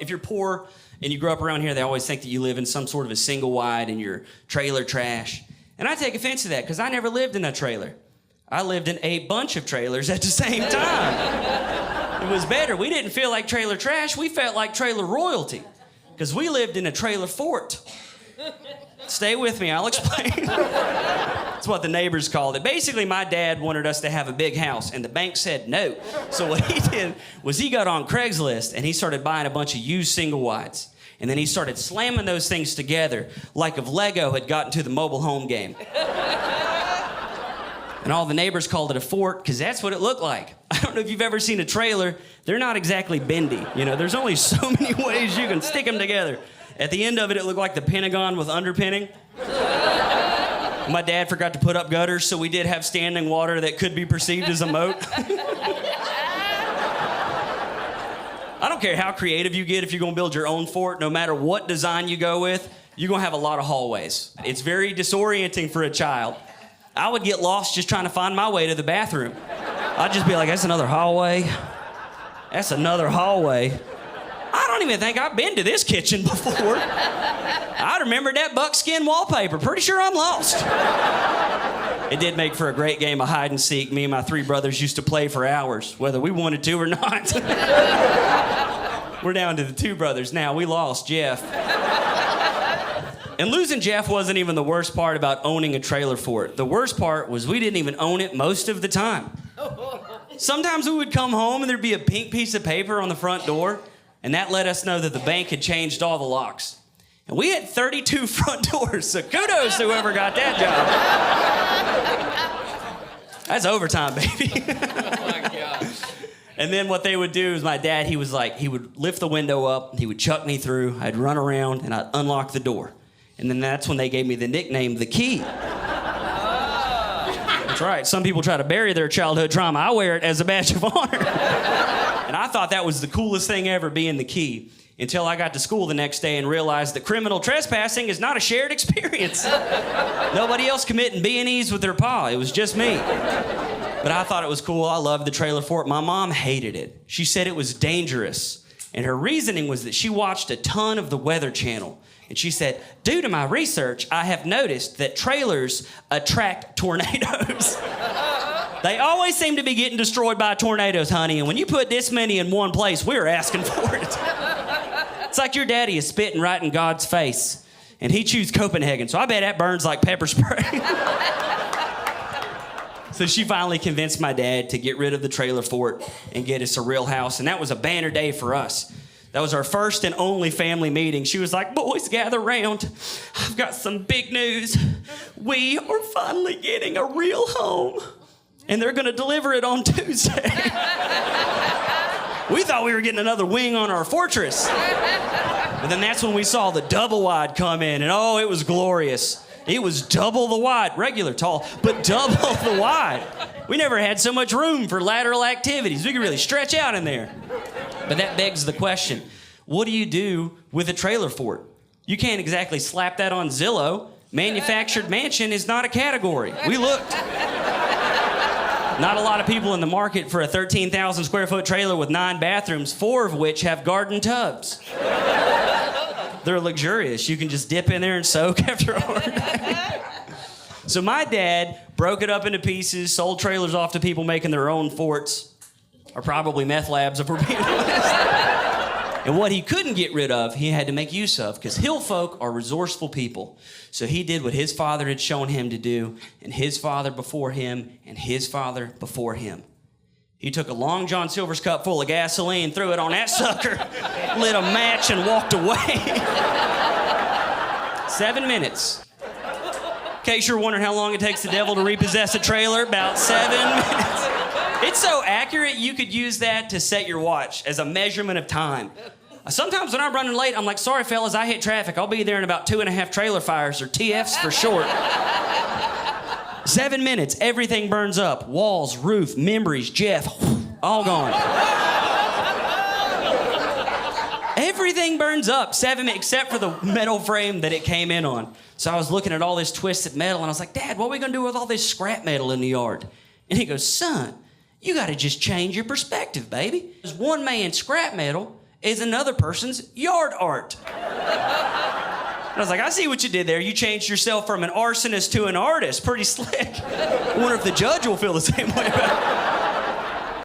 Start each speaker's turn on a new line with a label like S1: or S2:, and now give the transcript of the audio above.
S1: If you're poor and you grow up around here, they always think that you live in some sort of a single wide and you're trailer trash. And I take offense to that because I never lived in a trailer. I lived in a bunch of trailers at the same time. It was better. We didn't feel like trailer trash. We felt like trailer royalty because we lived in a trailer fort. Stay with me, I'll explain. That's what the neighbors called it. Basically, my dad wanted us to have a big house, and the bank said no. So what he did was he got on Craigslist, and he started buying a bunch of used single wides. And then he started slamming those things together like if Lego had gotten to the mobile home game. And all the neighbors called it a fort, because that's what it looked like. I don't know if you've ever seen a trailer. They're not exactly bendy. You know, there's only so many ways you can stick them together. At the end of it, it looked like the Pentagon with underpinning. My dad forgot to put up gutters, so we did have standing water that could be perceived as a moat. I don't care how creative you get if you're gonna build your own fort, no matter what design you go with, you're gonna have a lot of hallways. It's very disorienting for a child. I would get lost just trying to find my way to the bathroom. I'd just be like, that's another hallway. That's another hallway. I don't even think I've been to this kitchen before. I remember that buckskin wallpaper. Pretty sure I'm lost. It did make for a great game of hide and seek. Me and my three brothers used to play for hours, whether we wanted to or not. We're down to the two brothers now. We lost Jeff. And losing Jeff wasn't even the worst part about owning a trailer fort. The worst part was we didn't even own it most of the time. Sometimes we would come home and there'd be a pink piece of paper on the front door, and that let us know that the bank had changed all the locks. And we had 32 front doors, so kudos to whoever got that job. That's overtime, baby.
S2: Oh my God.
S1: And then what they would do is my dad, he would lift the window up, he would chuck me through, I'd run around, and I'd unlock the door. And then that's when they gave me the nickname, The Key. That's right, some people try to bury their childhood trauma. I wear it as a badge of honor. And I thought that was the coolest thing ever, being the key, until I got to school the next day and realized that criminal trespassing is not a shared experience. Nobody else committing B&Es with their paw. It was just me. But I thought it was cool. I loved the trailer fort. My mom hated it. She said it was dangerous. And her reasoning was that she watched a ton of the Weather Channel. And she said, due to my research, I have noticed that trailers attract tornadoes. They always seem to be getting destroyed by tornadoes, honey. And when you put this many in one place, we're asking for it. It's like your daddy is spitting right in God's face. And he chose Copenhagen, so I bet that burns like pepper spray. So she finally convinced my dad to get rid of the trailer fort and get us a real house. And that was a banner day for us. That was our first and only family meeting. She was like, boys, gather round. I've got some big news. We are finally getting a real home. And they're gonna deliver it on Tuesday. We thought we were getting another wing on our fortress. But then that's when we saw the double wide come in, and oh, it was glorious. It was double the wide, regular tall, but double the wide. We never had so much room for lateral activities. We could really stretch out in there. But that begs the question, what do you do with a trailer fort? You can't exactly slap that on Zillow. Manufactured mansion is not a category. We looked. Not a lot of people in the market for a 13,000 square foot trailer with 9 bathrooms, 4 of which have garden tubs. They're luxurious. You can just dip in there and soak after a hard day. So my dad broke it up into pieces, sold trailers off to people making their own forts, or probably meth labs if we're being honest. And what he couldn't get rid of, he had to make use of, because hill folk are resourceful people. So he did what his father had shown him to do, and his father before him, and his father before him. He took a Long John Silver's cup full of gasoline, threw it on that sucker, lit a match, and walked away. 7 minutes. In case you're wondering how long it takes the devil to repossess a trailer, about 7 minutes. It's so accurate, you could use that to set your watch as a measurement of time. Sometimes when I'm running late, I'm like, sorry, fellas, I hit traffic. I'll be there in about 2.5 trailer fires, or TFs for short. 7 minutes, everything burns up. Walls, roof, memories, Jeff, all gone. Everything burns up, 7 minutes, except for the metal frame that it came in on. So I was looking at all this twisted metal, and I was like, Dad, what are we gonna do with all this scrap metal in the yard? And he goes, son, you gotta just change your perspective, baby. There's one man scrap metal, is another person's yard art. I was like, I see what you did there. You changed yourself from an arsonist to an artist. Pretty slick. I wonder if the judge will feel the same way about it.